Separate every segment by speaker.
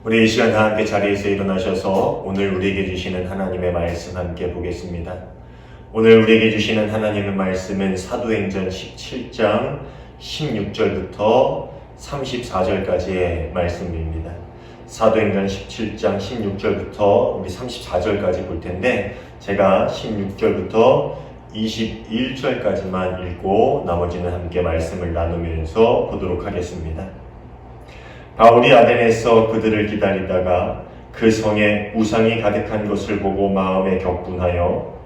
Speaker 1: 우리 이 시간 다 함께 자리에서 일어나셔서 오늘 우리에게 주시는 하나님의 말씀 함께 보겠습니다. 오늘 우리에게 주시는 하나님의 말씀은 사도행전 17장 16절부터 34절까지의 말씀입니다. 사도행전 17장 16절부터 우리 34절까지 볼 텐데 제가 16절부터 21절까지만 읽고 나머지는 함께 말씀을 나누면서 보도록 하겠습니다. 바울이 아덴에서 그들을 기다리다가 그 성에 우상이 가득한 것을 보고 마음에 격분하여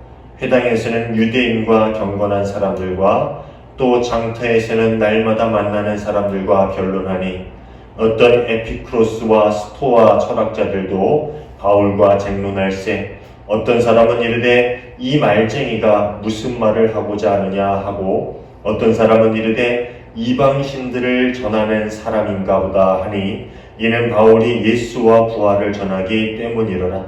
Speaker 1: 회당에서는 유대인과 경건한 사람들과 또 장터에서는 날마다 만나는 사람들과 변론하니 어떤 에피쿠로스와 스토아 철학자들도 바울과 쟁론할세 어떤 사람은 이르되 이 말쟁이가 무슨 말을 하고자 하느냐 하고 어떤 사람은 이르되 이방신들을 전하는 사람인가 보다 하니 이는 바울이 예수와 부활을 전하기 때문이로라.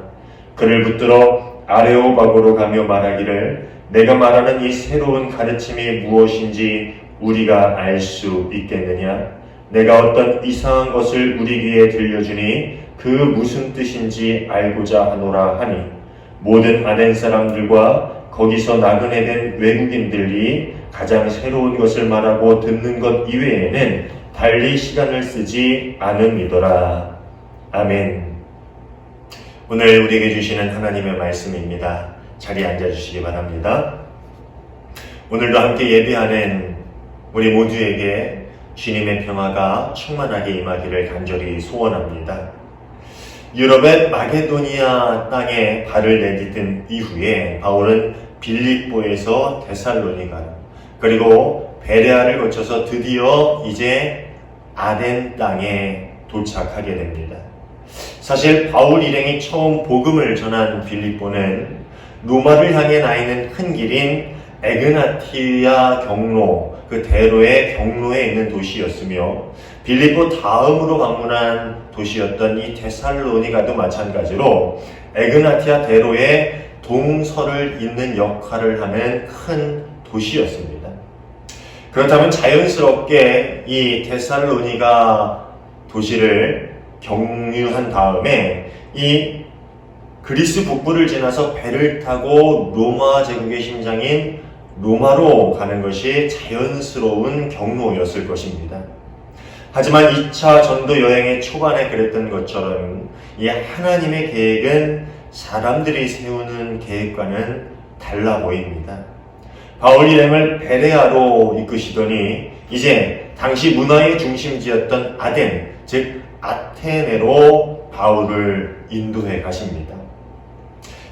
Speaker 1: 그를 붙들어 아레오바고로 가며 말하기를 내가 말하는 이 새로운 가르침이 무엇인지 우리가 알 수 있겠느냐? 내가 어떤 이상한 것을 우리 귀에 들려주니 그 무슨 뜻인지 알고자 하노라 하니 모든 아덴 사람들과 거기서 나그네 된 외국인들이 가장 새로운 것을 말하고 듣는 것 이외에는 달리 시간을 쓰지 않음이더라. 아멘. 오늘 우리에게 주시는 하나님의 말씀입니다. 자리에 앉아주시기 바랍니다. 오늘도 함께 예배하는 우리 모두에게 주님의 평화가 충만하게 임하기를 간절히 소원합니다. 유럽의 마게도니아 땅에 발을 내딛은 이후에 바울은 빌립보에서 데살로니가 그리고 베레아를 거쳐서 드디어 이제 아덴 땅에 도착하게 됩니다. 사실 바울 일행이 처음 복음을 전한 빌립보는 로마를 향해 나 있는 큰 길인 에그나티아 경로, 그 대로의 경로에 있는 도시였으며 빌립보 다음으로 방문한 도시였던 이 데살로니가도 마찬가지로 에그나티아 대로의 동서를 잇는 역할을 하는 큰 도시였습니다. 그렇다면 자연스럽게 이 데살로니가 도시를 경유한 다음에 이 그리스 북부를 지나서 배를 타고 로마 제국의 심장인 로마로 가는 것이 자연스러운 경로였을 것입니다. 하지만 2차 전도 여행의 초반에 그랬던 것처럼 이 하나님의 계획은 사람들이 세우는 계획과는 달라 보입니다. 바울 일행을 베레아로 이끄시더니 이제 당시 문화의 중심지였던 아덴, 즉 아테네로 바울을 인도해 가십니다.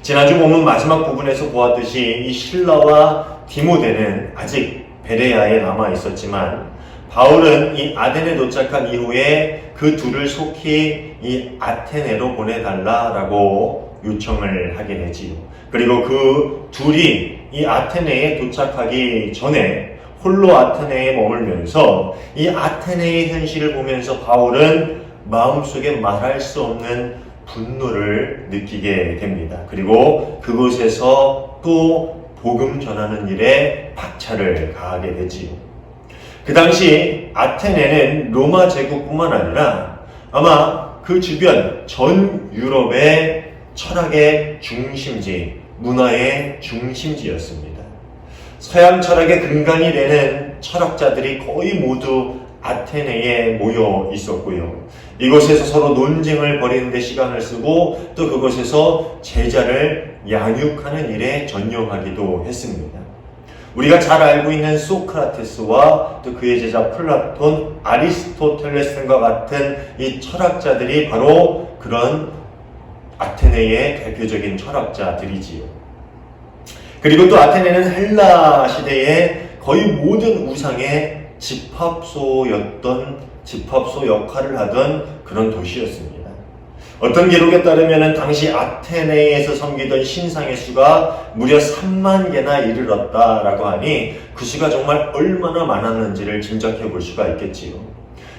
Speaker 1: 지난주 본문 마지막 부분에서 보았듯이 이 실라와 디모데는 아직 베레아에 남아 있었지만 바울은 이 아덴에 도착한 이후에 그 둘을 속히 이 아테네로 보내달라라고 요청을 하게 되지요. 그리고 그 둘이 이 아테네에 도착하기 전에 홀로 아테네에 머물면서 이 아테네의 현실을 보면서 바울은 마음속에 말할 수 없는 분노를 느끼게 됩니다. 그리고 그곳에서 또 복음 전하는 일에 박차를 가하게 되지요. 그 당시 아테네는 로마 제국뿐만 아니라 아마 그 주변 전 유럽의 철학의 중심지, 문화의 중심지였습니다. 서양 철학의 근간이 되는 철학자들이 거의 모두 아테네에 모여 있었고요. 이곳에서 서로 논쟁을 벌이는 데 시간을 쓰고 또 그곳에서 제자를 양육하는 일에 전념하기도 했습니다. 우리가 잘 알고 있는 소크라테스와 또 그의 제자 플라톤, 아리스토텔레스과 같은 이 철학자들이 바로 그런 아테네의 대표적인 철학자들이지요. 그리고 또 아테네는 헬라 시대의 거의 모든 우상의 집합소 역할을 하던 그런 도시였습니다. 어떤 기록에 따르면 당시 아테네에서 섬기던 신상의 수가 무려 3만 개나 이르렀다라고 하니 그 수가 정말 얼마나 많았는지를 짐작해 볼 수가 있겠지요.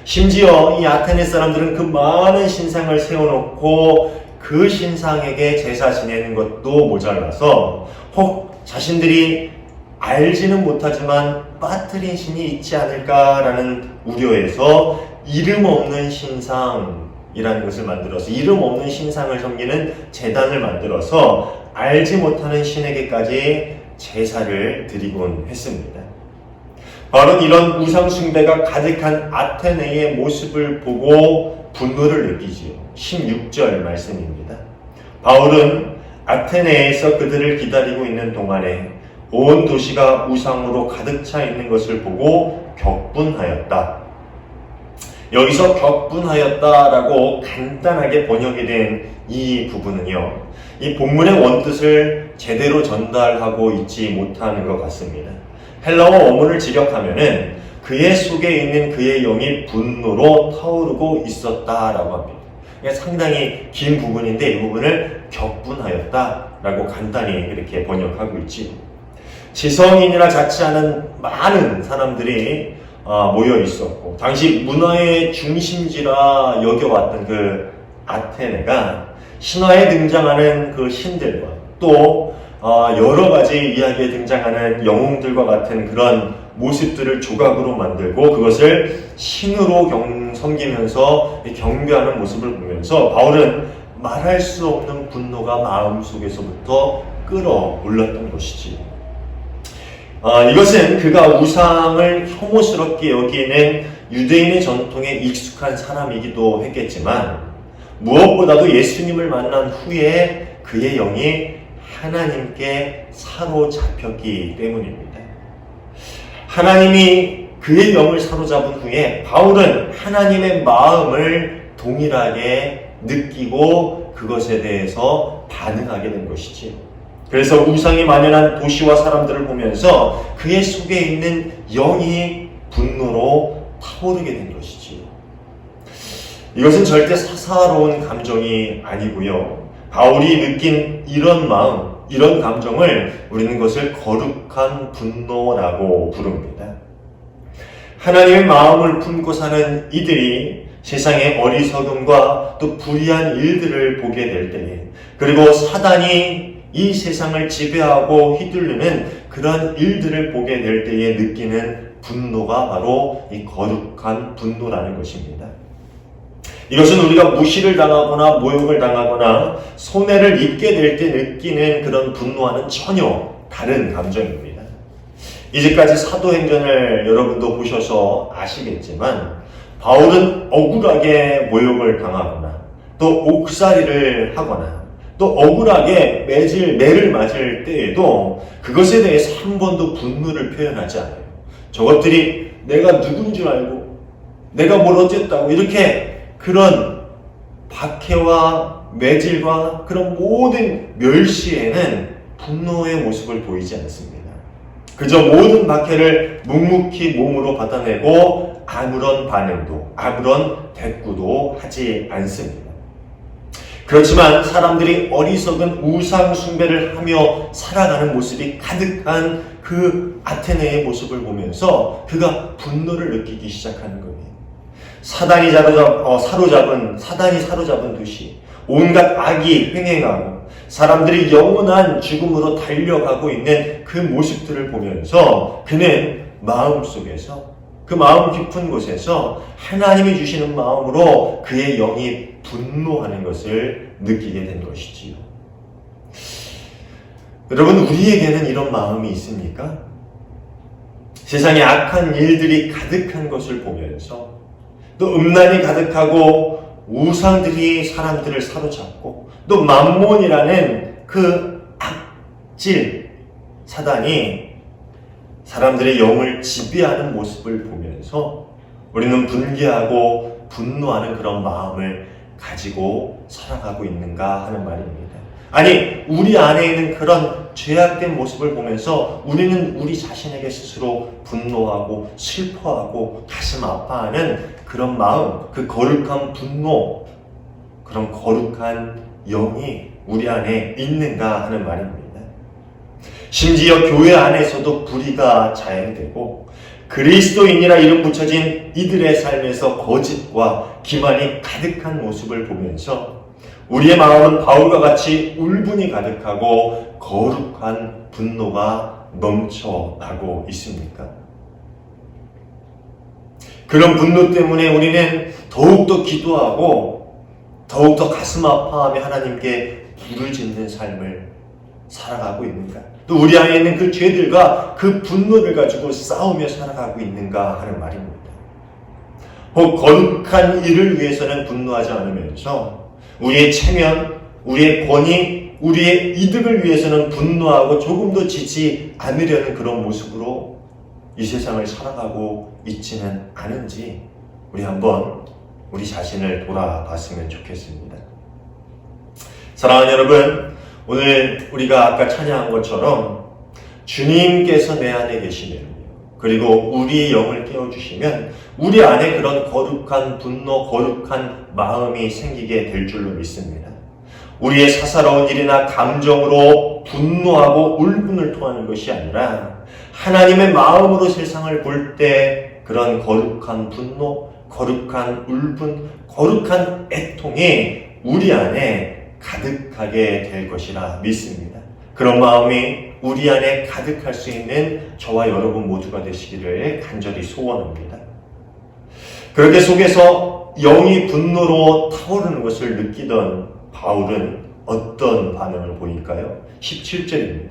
Speaker 1: 심지어 이 아테네 사람들은 그 많은 신상을 세워놓고 그 신상에게 제사 지내는 것도 모자라서 혹 자신들이 알지는 못하지만 빠뜨린 신이 있지 않을까라는 우려에서 이름 없는 신상 이라는 것을 만들어서 이름 없는 신상을 섬기는 제단을 만들어서 알지 못하는 신에게까지 제사를 드리곤 했습니다. 바울은 이런 우상숭배가 가득한 아테네의 모습을 보고 분노를 느끼지요. 16절 말씀입니다. 바울은 아테네에서 그들을 기다리고 있는 동안에 온 도시가 우상으로 가득 차 있는 것을 보고 격분하였다. 여기서 격분하였다라고 간단하게 번역이 된 이 부분은요, 이 본문의 원뜻을 제대로 전달하고 있지 못하는 것 같습니다. 헬라어 원문을 직역하면은 그의 속에 있는 그의 영이 분노로 타오르고 있었다라고 합니다. 상당히 긴 부분인데 이 부분을 격분하였다라고 간단히 이렇게 번역하고 있지요. 지성인이라 자취하는 많은 사람들이 모여 있었고, 당시 문화의 중심지라 여겨왔던 그 아테네가 신화에 등장하는 그 신들과 또 여러 가지 이야기에 등장하는 영웅들과 같은 그런 모습들을 조각으로 만들고 그것을 신으로 섬기면서 경배하는 모습을 보면서 바울은 말할 수 없는 분노가 마음속에서부터 끌어올랐던 것이지. 이것은 그가 우상을 혐오스럽게 여기는 유대인의 전통에 익숙한 사람이기도 했겠지만 무엇보다도 예수님을 만난 후에 그의 영이 하나님께 사로잡혔기 때문입니다. 하나님이 그의 영을 사로잡은 후에 바울은 하나님의 마음을 동일하게 느끼고 그것에 대해서 반응하게 된 것이지요. 그래서 우상이 만연한 도시와 사람들을 보면서 그의 속에 있는 영이 분노로 타오르게 된 것이지요. 이것은 절대 사사로운 감정이 아니고요. 바울이 느낀 이런 마음, 이런 감정을 우리는 것을 거룩한 분노라고 부릅니다. 하나님의 마음을 품고 사는 이들이 세상의 어리석음과 또 불의한 일들을 보게 될 때에, 그리고 사단이 이 세상을 지배하고 휘둘르는 그런 일들을 보게 될 때에 느끼는 분노가 바로 이 거룩한 분노라는 것입니다. 이것은 우리가 무시를 당하거나 모욕을 당하거나 손해를 입게 될 때 느끼는 그런 분노와는 전혀 다른 감정입니다. 이제까지 사도행전을 여러분도 보셔서 아시겠지만 바울은 억울하게 모욕을 당하거나 또 옥살이를 하거나 또 억울하게 매를 맞을 때에도 그것에 대해서 한 번도 분노를 표현하지 않아요. 저것들이 내가 누군 줄 알고 내가 뭘 어쨌다고 이렇게 그런 박해와 매질과 그런 모든 멸시에는 분노의 모습을 보이지 않습니다. 그저 모든 박해를 묵묵히 몸으로 받아내고 아무런 반응도 아무런 대꾸도 하지 않습니다. 그렇지만 사람들이 어리석은 우상 숭배를 하며 살아가는 모습이 가득한 그 아테네의 모습을 보면서 그가 분노를 느끼기 시작하는 겁니다. 사단이 사로잡은 도시, 온갖 악이 횡행하고 사람들이 영원한 죽음으로 달려가고 있는 그 모습들을 보면서 그는 마음속에서 그 마음 깊은 곳에서 하나님이 주시는 마음으로 그의 영이 분노하는 것을 느끼게 된 것이지요. 여러분, 우리에게는 이런 마음이 있습니까? 세상에 악한 일들이 가득한 것을 보면서 또 음란이 가득하고 우상들이 사람들을 사로잡고 또 만몬이라는 그 악질 사단이 사람들의 영을 지배하는 모습을 보면서 우리는 분개하고 분노하는 그런 마음을 가지고 살아가고 있는가 하는 말입니다. 아니, 우리 안에 있는 그런 죄악된 모습을 보면서 우리는 우리 자신에게 스스로 분노하고 슬퍼하고 가슴 아파하는 그런 마음, 그 거룩한 분노, 그런 거룩한 영이 우리 안에 있는가 하는 말입니다. 심지어 교회 안에서도 불의가 자행되고 그리스도인이라 이름 붙여진 이들의 삶에서 거짓과 기만이 가득한 모습을 보면서 우리의 마음은 바울과 같이 울분이 가득하고 거룩한 분노가 넘쳐나고 있습니까? 그런 분노 때문에 우리는 더욱더 기도하고 더욱더 가슴 아파하며 하나님께 부르짖는 삶을 살아가고 있는가? 또 우리 안에 있는 그 죄들과 그 분노를 가지고 싸우며 살아가고 있는가 하는 말입니다. 혹 거룩한 일을 위해서는 분노하지 않으면서 우리의 체면, 우리의 권위, 우리의 이득을 위해서는 분노하고 조금도 지지 않으려는 그런 모습으로 이 세상을 살아가고 있지는 않은지 우리 한번 우리 자신을 돌아봤으면 좋겠습니다. 사랑하는 여러분, 오늘 우리가 아까 찬양한 것처럼 주님께서 내 안에 계시면, 그리고 우리 영을 깨워주시면 우리 안에 그런 거룩한 분노, 거룩한 마음이 생기게 될 줄로 믿습니다. 우리의 사사로운 일이나 감정으로 분노하고 울분을 토하는 것이 아니라 하나님의 마음으로 세상을 볼 때 그런 거룩한 분노, 거룩한 울분, 거룩한 애통이 우리 안에 가득하게 될 것이라 믿습니다. 그런 마음이 우리 안에 가득할 수 있는 저와 여러분 모두가 되시기를 간절히 소원합니다. 그렇게 속에서 영이 분노로 타오르는 것을 느끼던 바울은 어떤 반응을 보일까요? 17절입니다.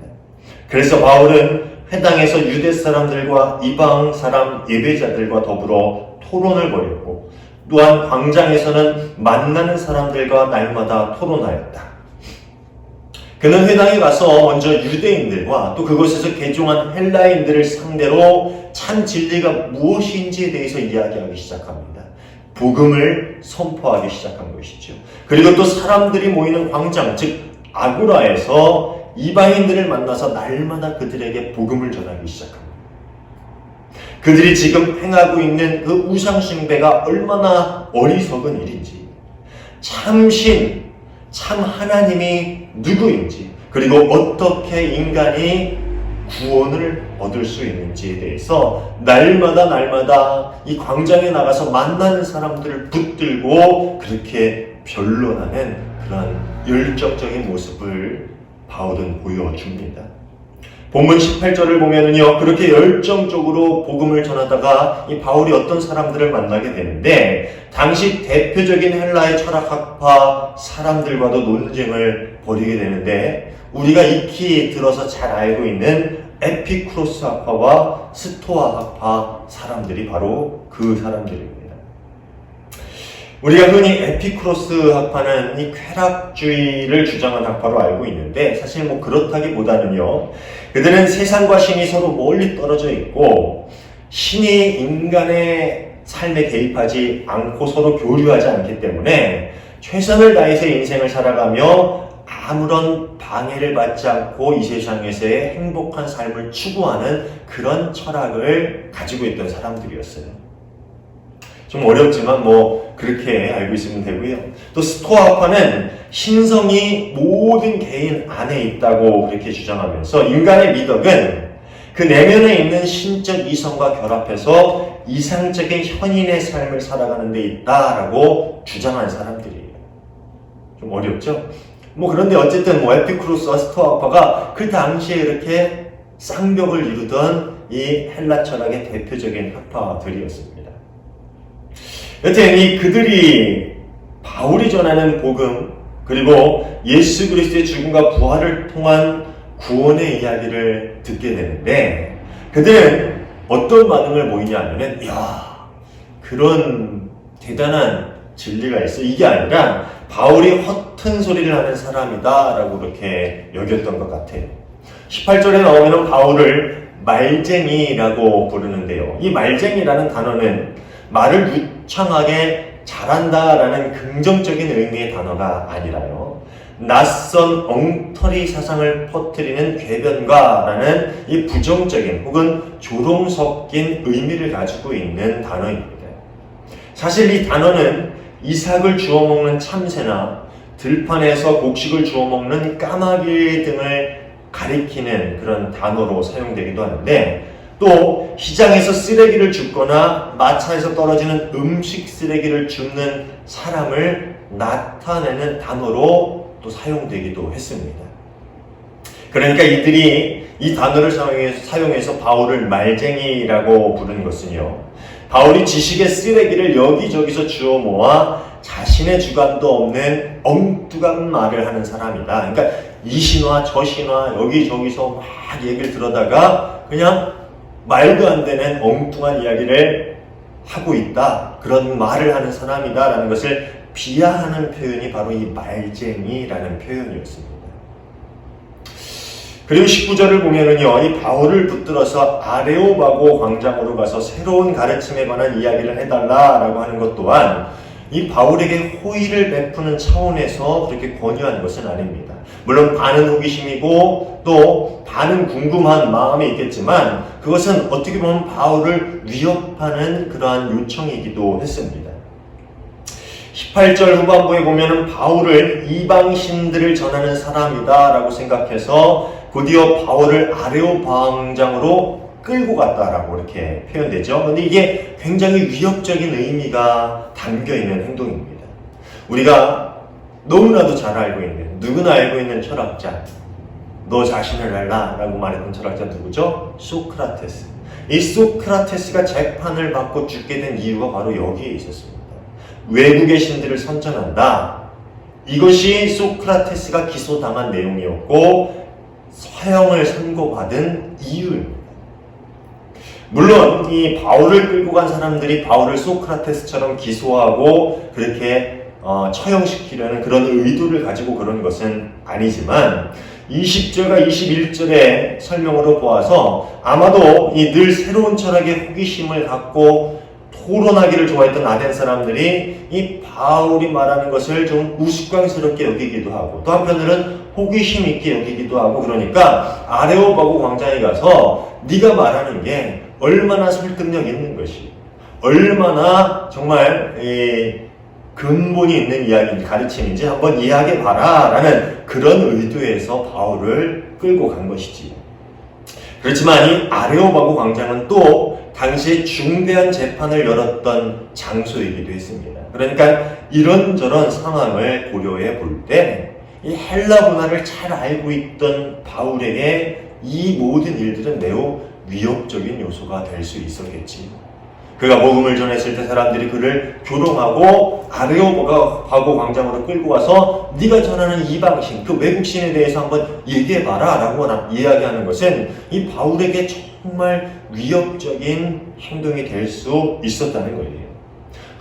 Speaker 1: 그래서 바울은 회당에서 유대 사람들과 이방 사람 예배자들과 더불어 토론을 벌였고 또한 광장에서는 만나는 사람들과 날마다 토론하였다. 그는 회당에 가서 먼저 유대인들과 또 그곳에서 개종한 헬라인들을 상대로 참 진리가 무엇인지에 대해서 이야기하기 시작합니다. 복음을 선포하기 시작한 것이죠. 그리고 또 사람들이 모이는 광장, 즉 아고라에서 이방인들을 만나서 날마다 그들에게 복음을 전하기 시작합니다. 그들이 지금 행하고 있는 그 우상숭배가 얼마나 어리석은 일인지, 참신, 참 하나님이 누구인지, 그리고 어떻게 인간이 구원을 얻을 수 있는지에 대해서 날마다 이 광장에 나가서 만나는 사람들을 붙들고 그렇게 변론하는 그런 열정적인 모습을 바울은 보여줍니다. 본문 18절을 보면은요, 그렇게 열정적으로 복음을 전하다가 이 바울이 어떤 사람들을 만나게 되는데, 당시 대표적인 헬라의 철학학파 사람들과도 논쟁을 벌이게 되는데, 우리가 익히 들어서 잘 알고 있는 에피쿠로스 학파와 스토아 학파 사람들이 바로 그 사람들입니다. 우리가 흔히 에피쿠로스 학파는 이 쾌락주의를 주장한 학파로 알고 있는데, 사실 그렇다기보다는요, 그들은 세상과 신이 서로 멀리 떨어져 있고 신이 인간의 삶에 개입하지 않고 서로 교류하지 않기 때문에 최선을 다해서 인생을 살아가며 아무런 방해를 받지 않고 이 세상에서의 행복한 삶을 추구하는 그런 철학을 가지고 있던 사람들이었어요. 좀 어렵지만 그렇게 알고 있으면 되고요. 또 스토아파는 신성이 모든 개인 안에 있다고 그렇게 주장하면서 인간의 미덕은 그 내면에 있는 신적 이성과 결합해서 이상적인 현인의 삶을 살아가는 데 있다라고 주장한 사람들이에요. 좀 어렵죠? 그런데 어쨌든 에피쿠로스와 스토아파가 그 당시에 이렇게 쌍벽을 이루던 이 헬라 철학의 대표적인 학파들이었습니다. 여튼 그들이 바울이 전하는 복음, 그리고 예수 그리스도의 죽음과 부활을 통한 구원의 이야기를 듣게 되는데, 그들은 어떤 반응을 보이냐 하면은, 그런 대단한 진리가 있어. 이게 아니라 바울이 허튼 소리를 하는 사람이다 라고 그렇게 여겼던 것 같아요. 18절에 나오면 바울을 말쟁이라고 부르는데요. 이 말쟁이라는 단어는 말을 유창하게 잘한다라는 긍정적인 의미의 단어가 아니라요, 낯선 엉터리 사상을 퍼뜨리는 궤변가라는 이 부정적인 혹은 조롱 섞인 의미를 가지고 있는 단어입니다. 사실 이 단어는 이삭을 주워 먹는 참새나 들판에서 곡식을 주워 먹는 까마귀 등을 가리키는 그런 단어로 사용되기도 하는데, 또 시장에서 쓰레기를 줍거나 마차에서 떨어지는 음식 쓰레기를 줍는 사람을 나타내는 단어로 또 사용되기도 했습니다. 그러니까 이들이 이 단어를 사용해서 바울을 말쟁이라고 부르는 것은요, 바울이 지식의 쓰레기를 여기저기서 주워 모아 자신의 주관도 없는 엉뚱한 말을 하는 사람이다. 그러니까 이 신화 저 신화 여기저기서 막 얘기를 들어다가 그냥 말도 안 되는 엉뚱한 이야기를 하고 있다. 그런 말을 하는 사람이다 라는 것을 비하하는 표현이 바로 이 말쟁이라는 표현이었습니다. 그리고 19절을 보면은요, 이 바울을 붙들어서 아레오바고 광장으로 가서 새로운 가르침에 관한 이야기를 해달라라고 하는 것 또한 이 바울에게 호의를 베푸는 차원에서 그렇게 권유한 것은 아닙니다. 물론 반은 호기심이고 또 반은 궁금한 마음이 있겠지만 그것은 어떻게 보면 바울을 위협하는 그러한 요청이기도 했습니다. 18절 후반부에 보면은 바울을 이방신들을 전하는 사람이다 라고 생각해서 곧이어 바울을 아레오방장으로 끌고 갔다라고 이렇게 표현되죠. 그런데 이게 굉장히 위협적인 의미가 담겨있는 행동입니다. 우리가 너무나도 잘 알고 있는, 누구나 알고 있는 철학자, 너 자신을 알라 라고 말했던 철학자 누구죠? 소크라테스. 이 소크라테스가 재판을 받고 죽게 된 이유가 바로 여기에 있었습니다. 외국의 신들을 선전한다. 이것이 소크라테스가 기소당한 내용이었고 사형을 선고받은 이유입니다. 물론 이 바울을 끌고 간 사람들이 바울을 소크라테스처럼 기소하고 그렇게 처형시키려는 그런 의도를 가지고 그런 것은 아니지만 20절과 21절의 설명으로 보아서 아마도 이 늘 새로운 철학에 호기심을 갖고 토론하기를 좋아했던 아덴 사람들이 이 바울이 말하는 것을 좀 우스꽝스럽게 여기기도 하고 또 한편으로는 호기심 있게 여기기도 하고 그러니까 아레오바고 광장에 가서 네가 말하는 게 얼마나 설득력 있는 것이 얼마나 정말 근본이 있는 이야기인지 가르침인지 한번 이해하게봐라 라는 그런 의도에서 바울을 끌고 간 것이지. 그렇지만 이 아레오바고 광장은 또 당시에 중대한 재판을 열었던 장소이기도 했습니다. 그러니까 이런저런 상황을 고려해 볼 때 이 헬라 문화를 잘 알고 있던 바울에게 이 모든 일들은 매우 위협적인 요소가 될 수 있었겠지. 그가 복음을 전했을 때 사람들이 그를 조롱하고 아레오바고 광장으로 끌고 와서 네가 전하는 이방신, 그 외국신에 대해서 한번 얘기해봐라 라고 이야기하는 것은 이 바울에게 정말 위협적인 행동이 될 수 있었다는 거예요.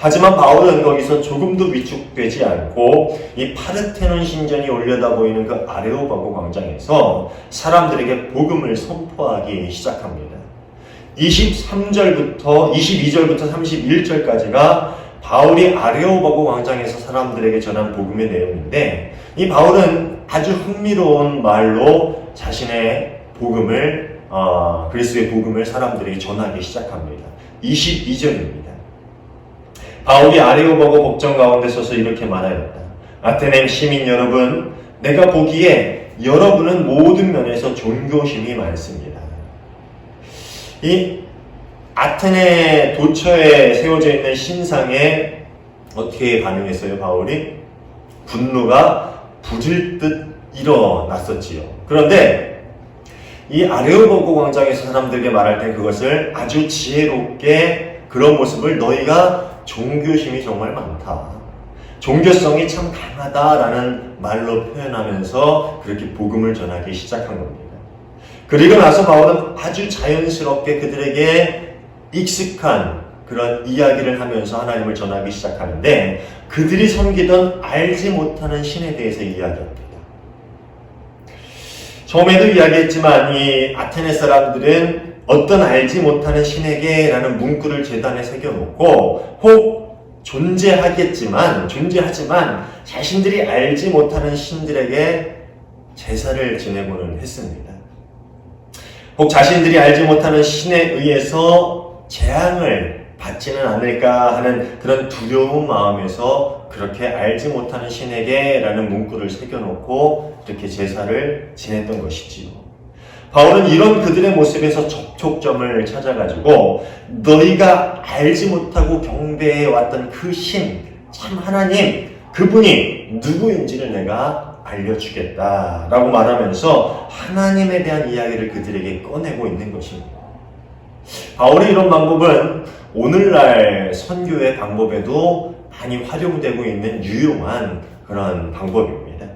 Speaker 1: 하지만 바울은 거기서 조금도 위축되지 않고 이 파르테논 신전이 올려다 보이는 그 아레오바고 광장에서 사람들에게 복음을 선포하기 시작합니다. 22절부터 31절까지가 바울이 아레오바고 광장에서 사람들에게 전한 복음의 내용인데 이 바울은 아주 흥미로운 말로 자신의 복음을 그리스도의 복음을 사람들에게 전하기 시작합니다. 22절입니다. 바울이 아레오바고 법정 가운데 서서 이렇게 말하였다. 아테네 시민 여러분, 내가 보기에 여러분은 모든 면에서 존교심이 많습니다. 이 아테네 도처에 세워져 있는 신상에 어떻게 반응했어요, 바울이? 분노가 부질 듯 일어났었지요. 그런데 이 아레오바고 광장에서 사람들에게 말할 때 그것을 아주 지혜롭게 그런 모습을 너희가 종교심이 정말 많다. 종교성이 참 강하다라는 말로 표현하면서 그렇게 복음을 전하기 시작한 겁니다. 그리고 나서 바울은 아주 자연스럽게 그들에게 익숙한 그런 이야기를 하면서 하나님을 전하기 시작하는데 그들이 섬기던 알지 못하는 신에 대해서 이야기합니다. 처음에도 이야기했지만 이 아테네 사람들은 어떤 알지 못하는 신에게 라는 문구를 제단에 새겨놓고 혹 존재하지만 자신들이 알지 못하는 신들에게 제사를 지내고는 했습니다. 혹 자신들이 알지 못하는 신에 의해서 재앙을 받지는 않을까 하는 그런 두려운 마음에서 그렇게 알지 못하는 신에게 라는 문구를 새겨놓고 이렇게 제사를 지냈던 것이지요. 바울은 이런 그들의 모습에서 접촉점을 찾아가지고 너희가 알지 못하고 경배해왔던 그 신, 참 하나님, 그분이 누구인지를 내가 알려주겠다라고 말하면서 하나님에 대한 이야기를 그들에게 꺼내고 있는 것입니다. 바울의 이런 방법은 오늘날 선교의 방법에도 많이 활용되고 있는 유용한 그런 방법입니다.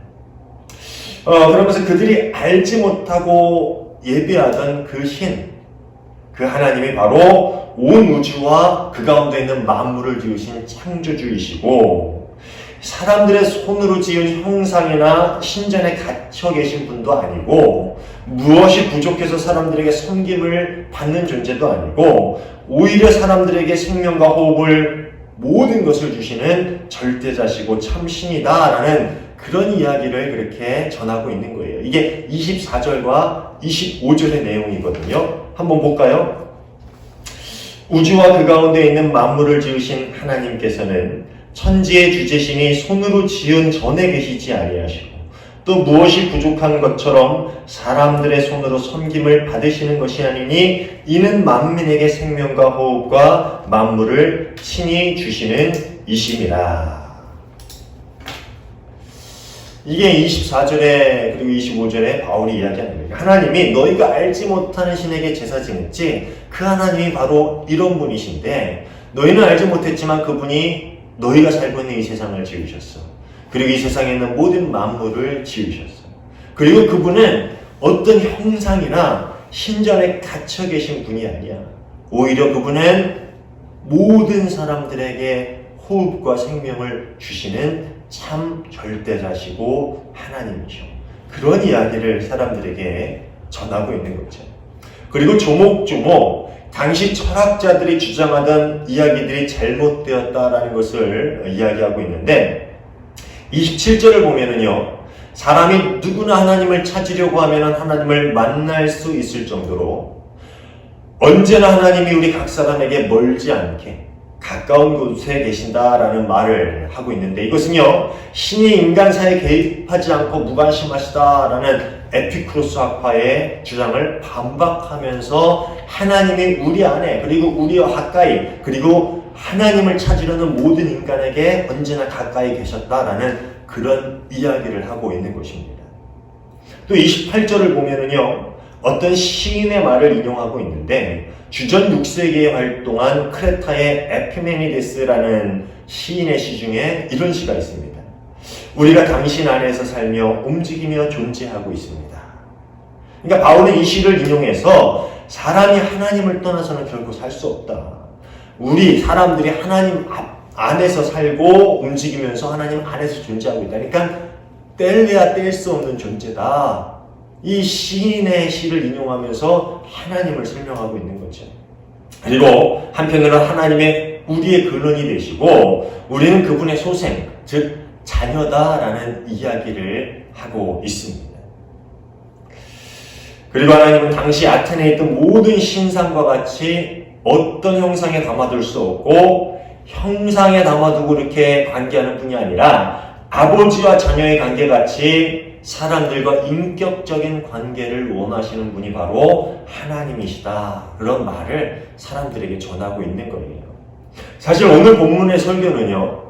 Speaker 1: 그러면서 그들이 알지 못하고 예배하던 그 신, 그 하나님이 바로 온 우주와 그 가운데 있는 만물을 지으신 창조주이시고 사람들의 손으로 지은 형상이나 신전에 갇혀 계신 분도 아니고 무엇이 부족해서 사람들에게 섬김을 받는 존재도 아니고 오히려 사람들에게 생명과 호흡을 모든 것을 주시는 절대자시고 참신이다라는 그런 이야기를 그렇게 전하고 있는 거예요. 이게 24절과 25절의 내용이거든요. 한번 볼까요? 우주와 그 가운데 있는 만물을 지으신 하나님께서는 천지의 주제신이 손으로 지은 전에 계시지 아니하시고 또 무엇이 부족한 것처럼 사람들의 손으로 섬김을 받으시는 것이 아니니 이는 만민에게 생명과 호흡과 만물을 친히 주시는 이심이라. 이게 24절에 그리고 25절에 바울이 이야기하는 거예요. 하나님이 너희가 알지 못하는 신에게 제사 지냈지 그 하나님이 바로 이런 분이신데 너희는 알지 못했지만 그분이 너희가 살고 있는 이 세상을 지으셨어. 그리고 이 세상에 있는 모든 만물을 지으셨어. 그리고 그분은 어떤 형상이나 신전에 갇혀 계신 분이 아니야. 오히려 그분은 모든 사람들에게 호흡과 생명을 주시는 참 절대자시고 하나님이셔. 그런 이야기를 사람들에게 전하고 있는 거죠. 그리고 조목조목 당시 철학자들이 주장하던 이야기들이 잘못되었다라는 것을 이야기하고 있는데 27절을 보면은요, 사람이 누구나 하나님을 찾으려고 하면 하나님을 만날 수 있을 정도로 언제나 하나님이 우리 각 사람에게 멀지 않게 가까운 곳에 계신다라는 말을 하고 있는데 이것은요, 신이 인간사에 개입하지 않고 무관심하시다라는 에피쿠로스 학파의 주장을 반박하면서 하나님이 우리 안에 그리고 우리와 가까이 그리고 하나님을 찾으려는 모든 인간에게 언제나 가까이 계셨다라는 그런 이야기를 하고 있는 것입니다. 또 28절을 보면은요, 어떤 시인의 말을 인용하고 있는데 주전 6세기에 활동한 크레타의 에피메니데스라는 시인의 시 중에 이런 시가 있습니다. 우리가 당신 안에서 살며 움직이며 존재하고 있습니다. 그러니까 바울은 이 시를 인용해서 사람이 하나님을 떠나서는 결코 살 수 없다. 우리 사람들이 하나님 안에서 살고 움직이면서 하나님 안에서 존재하고 있다. 그러니까 뗄래야 뗄 수 없는 존재다. 이 시인의 시를 인용하면서 하나님을 설명하고 있는 거죠. 그리고 한편으로는 하나님의 우리의 근원이 되시고 우리는 그분의 소생, 즉 자녀다라는 이야기를 하고 있습니다. 그리고 하나님은 당시 아테네에 있던 모든 신상과 같이 어떤 형상에 담아둘 수 없고 형상에 담아두고 이렇게 관계하는 분이 아니라 아버지와 자녀의 관계같이 사람들과 인격적인 관계를 원하시는 분이 바로 하나님이시다. 그런 말을 사람들에게 전하고 있는 거예요. 사실 오늘 본문의 설교는요,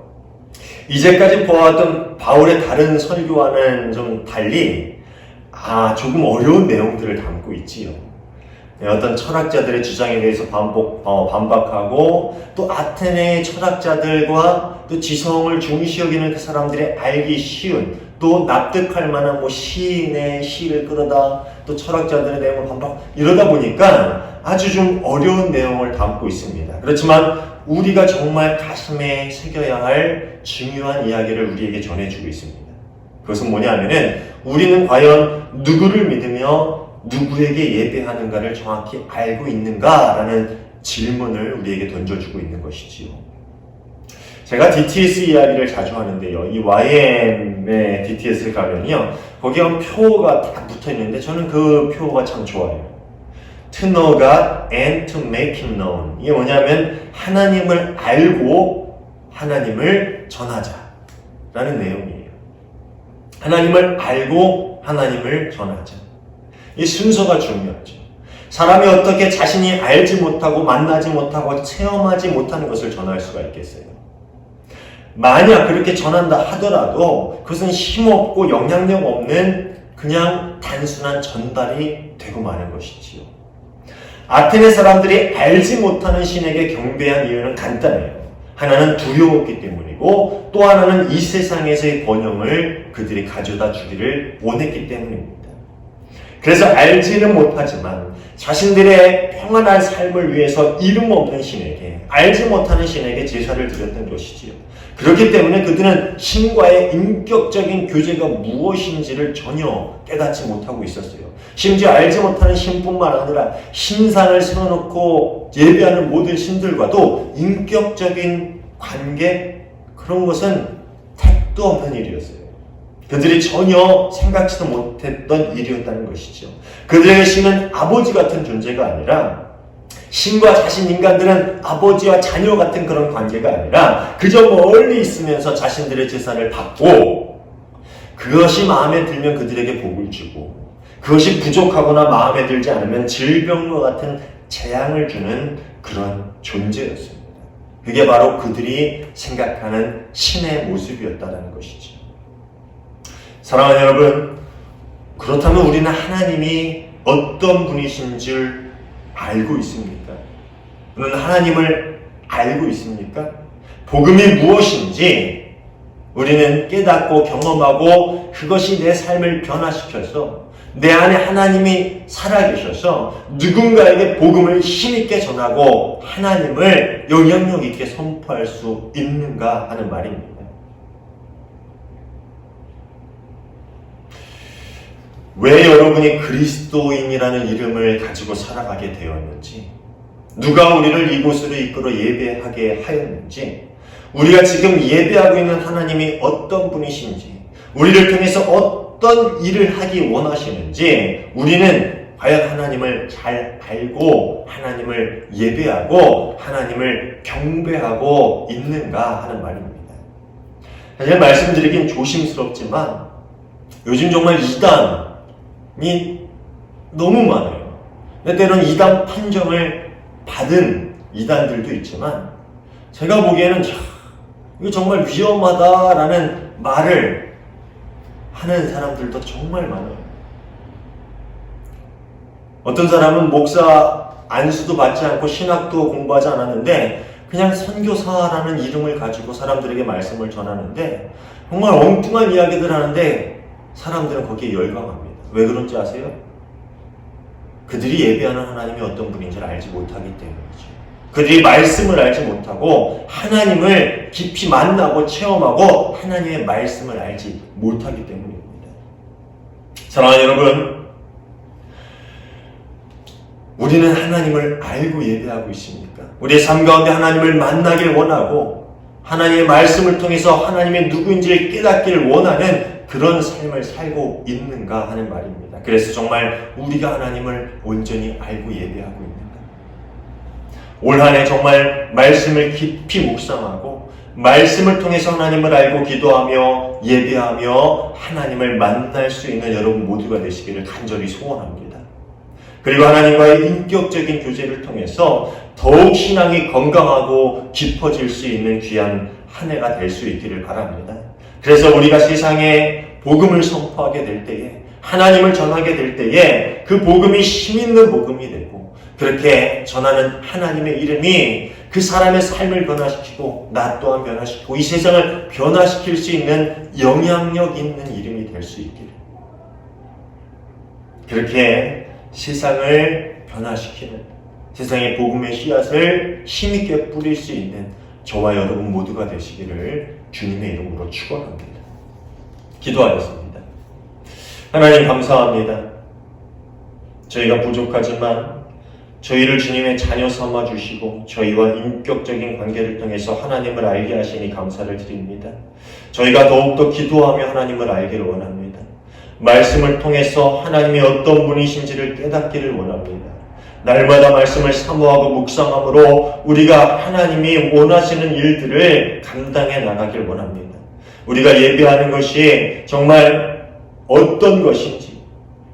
Speaker 1: 이제까지 보아왔던 바울의 다른 설교와는 좀 달리 조금 어려운 내용들을 담고 있지요. 어떤 철학자들의 주장에 대해서 반박하고 또 아테네의 철학자들과 또 지성을 중시 여기는 그 사람들이 알기 쉬운 또 납득할 만한 시인의 시를 끌어다 또 철학자들의 내용을 반박 이러다 보니까 아주 좀 어려운 내용을 담고 있습니다. 그렇지만 우리가 정말 가슴에 새겨야 할 중요한 이야기를 우리에게 전해주고 있습니다. 그것은 뭐냐면은 우리는 과연 누구를 믿으며 누구에게 예배하는가를 정확히 알고 있는가라는 질문을 우리에게 던져주고 있는 것이지요. 제가 DTS 이야기를 자주 하는데요. 이 YM의 DTS를 가면요, 거기에 표가 딱 붙어 있는데 저는 그 표가 참 좋아요. To know God and to make Him known. 이게 뭐냐면 하나님을 알고 하나님을 전하자라는 내용이에요. 하나님을 알고 하나님을 전하자. 이 순서가 중요하죠. 사람이 어떻게 자신이 알지 못하고 만나지 못하고 체험하지 못하는 것을 전할 수가 있겠어요? 만약 그렇게 전한다 하더라도 그것은 힘없고 영향력 없는 그냥 단순한 전달이 되고 마는 것이지요. 아테네 사람들이 알지 못하는 신에게 경배한 이유는 간단해요. 하나는 두려웠기 때문이고 또 하나는 이 세상에서의 번영을 그들이 가져다 주기를 원했기 때문입니다. 그래서 알지는 못하지만 자신들의 평안한 삶을 위해서 이름 없는 신에게, 알지 못하는 신에게 제사를 드렸던 것이지요. 그렇기 때문에 그들은 신과의 인격적인 교제가 무엇인지를 전혀 깨닫지 못하고 있었어요. 심지어 알지 못하는 신뿐만 아니라 신상을 세워놓고 예배하는 모든 신들과도 인격적인 관계, 그런 것은 택도 없는 일이었어요. 그들이 전혀 생각지도 못했던 일이었다는 것이죠. 그들에게 신은 아버지 같은 존재가 아니라, 신과 자신 인간들은 아버지와 자녀 같은 그런 관계가 아니라 그저 멀리 있으면서 자신들의 재산을 받고 그것이 마음에 들면 그들에게 복을 주고 그것이 부족하거나 마음에 들지 않으면 질병과 같은 재앙을 주는 그런 존재였습니다. 그게 바로 그들이 생각하는 신의 모습이었다는 것이죠. 사랑하는 여러분, 그렇다면 우리는 하나님이 어떤 분이신 줄 알고 있습니까? 우리는 하나님을 알고 있습니까? 복음이 무엇인지 우리는 깨닫고 경험하고 그것이 내 삶을 변화시켜서 내 안에 하나님이 살아계셔서 누군가에게 복음을 힘있게 전하고 하나님을 영향력 있게 선포할 수 있는가 하는 말입니다. 왜 여러분이 그리스도인이라는 이름을 가지고 살아가게 되었는지, 누가 우리를 이곳으로 이끌어 예배하게 하였는지, 우리가 지금 예배하고 있는 하나님이 어떤 분이신지, 우리를 통해서 어떤 일을 하기 원하시는지, 우리는 과연 하나님을 잘 알고 하나님을 예배하고 하나님을 경배하고 있는가 하는 말입니다. 사실 말씀드리긴 조심스럽지만 요즘 정말 이단이 너무 많아요. 때로는 이단 판정을 받은 이단들도 있지만 제가 보기에는 이거 정말 위험하다라는 말을 하는 사람들도 정말 많아요. 어떤 사람은 목사 안수도 받지 않고 신학도 공부하지 않았는데 그냥 선교사라는 이름을 가지고 사람들에게 말씀을 전하는데 정말 엉뚱한 이야기들 하는데 사람들은 거기에 열광합니다. 왜 그런지 아세요? 그들이 예배하는 하나님이 어떤 분인지를 알지 못하기 때문이죠. 그들이 말씀을 알지 못하고 하나님을 깊이 만나고 체험하고 하나님의 말씀을 알지 못하기 때문입니다. 사랑하는 여러분, 우리는 하나님을 알고 예배하고 있습니까? 우리의 삶 가운데 하나님을 만나길 원하고 하나님의 말씀을 통해서 하나님의 누구인지를 깨닫기를 원하는 그런 삶을 살고 있는가 하는 말입니다. 그래서 정말 우리가 하나님을 온전히 알고 예배하고 있는가? 올 한 해 정말 말씀을 깊이 묵상하고 말씀을 통해서 하나님을 알고 기도하며 예배하며 하나님을 만날 수 있는 여러분 모두가 되시기를 간절히 소원합니다. 그리고 하나님과의 인격적인 교제를 통해서 더욱 신앙이 건강하고 깊어질 수 있는 귀한 한 해가 될 수 있기를 바랍니다. 그래서 우리가 세상에 복음을 선포하게 될 때에, 하나님을 전하게 될 때에 그 복음이 힘있는 복음이 되고 그렇게 전하는 하나님의 이름이 그 사람의 삶을 변화시키고 나 또한 변화시키고 이 세상을 변화시킬 수 있는 영향력 있는 이름이 될 수 있기를, 그렇게 세상을 변화시키는, 세상의 복음의 씨앗을 힘있게 뿌릴 수 있는 저와 여러분 모두가 되시기를 주님의 이름으로 축원합니다. 기도하겠습니다. 하나님 감사합니다. 저희가 부족하지만 저희를 주님의 자녀 삼아 주시고 저희와 인격적인 관계를 통해서 하나님을 알게 하시니 감사를 드립니다. 저희가 더욱더 기도하며 하나님을 알기를 원합니다. 말씀을 통해서 하나님이 어떤 분이신지를 깨닫기를 원합니다. 날마다 말씀을 사모하고 묵상함으로 우리가 하나님이 원하시는 일들을 감당해 나가길 원합니다. 우리가 예배하는 것이 정말 어떤 것인지,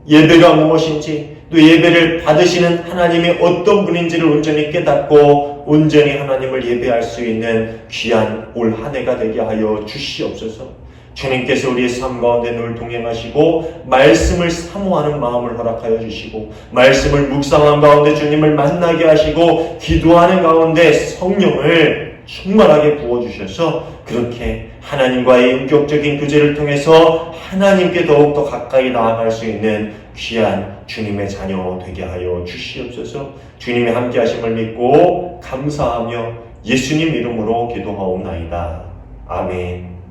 Speaker 1: 예배가 무엇인지, 또 예배를 받으시는 하나님이 어떤 분인지를 온전히 깨닫고 온전히 하나님을 예배할 수 있는 귀한 올 한 해가 되게 하여 주시옵소서. 주님께서 우리의 삶 가운데 늘 동행하시고 말씀을 사모하는 마음을 허락하여 주시고 말씀을 묵상한 가운데 주님을 만나게 하시고 기도하는 가운데 성령을 충만하게 부어주셔서 그렇게 하나님과의 인격적인 교제를 통해서 하나님께 더욱더 가까이 나아갈 수 있는 귀한 주님의 자녀 되게 하여 주시옵소서. 주님의 함께 하심을 믿고 감사하며 예수님 이름으로 기도하옵나이다. 아멘.